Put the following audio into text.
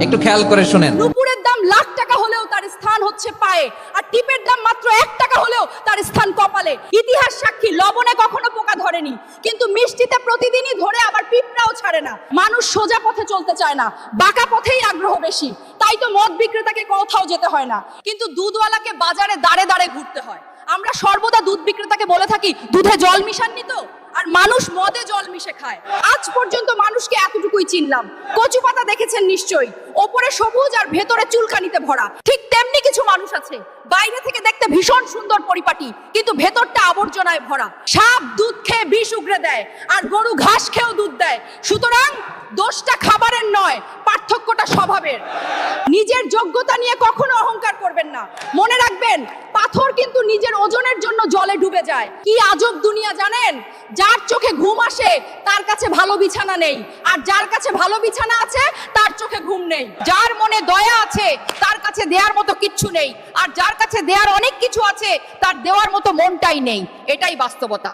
একটু খেয়াল করে শুনেন। নুপুরের দাম লাখ টাকা হলেও তার স্থান হচ্ছে পায়ে, আর টিপের দাম মাত্র 1 টাকা হলেও তার স্থান কপালে। ইতিহাস সাক্ষী, লবণে কখনো পোকা ধরেনি, কিন্তু মিষ্টিতে প্রতিদিনই ধরে, আবার পিঁপড়াও ছাড়ে না। মানুষ সোজা পথে চলতে চায় না, বাঁকা পথেই আগ্রহ বেশি। তাই তো মদ বিক্রেতাকে কোথাও যেতে হয় না, কিন্তু দুধওয়ালাকে বাজারে দাঁড়ে দাঁড়ে ঘুরতে হয়। আমরা সর্বদা দুধ বিক্রেতাকে বলে থাকি, দুধে জল মিশাননি তো? আর মানুষ মদে জল মিশে খায়। আজ পর্যন্ত মানুষকে এতটুকুই চিনলাম। কচু পাতা দেখেছেন নিশ্চয়ই, ওপরে সবুজ আর ভেতরে চুলকানিতে ভরা। ঠিক তেমনি কিছু মানুষ আছে, বাইরে থেকে দেখতে ভীষণ সুন্দর পরিপাটি, কিন্তু ভেতরটা আবর্জনায় ভরা। সাপ দুধ খেয়ে বিষ উগরে দেয়, আর গরু ঘাস খেয়েও দুধ দেয়। সুতরাং দোষটা খাবারের নয়, পার্থক্যটা স্বভাবের। নিজের যোগ্যতা নিয়ে কখনো অহংকার করবেন না। মনে রাখবেন, পাথর কিন্তু নিজের ওজনের জন্য জলে ডুবে যায়। কি আজব দুনিয়া জানেন? যার চোখে ঘুম আসে তার কাছে ভালো বিছানা নেই, আর যার কাছে ভালো বিছানা আছে তার চোখে ঘুম নেই। যার মনে দয়া আছে তার কাছে দেওয়ার মতো কিচ্ছু নেই, আর যার কাছে দেওয়ার অনেক কিছু আছে তার দেওয়ার মতো মনটাই নেই। এটাই বাস্তবতা।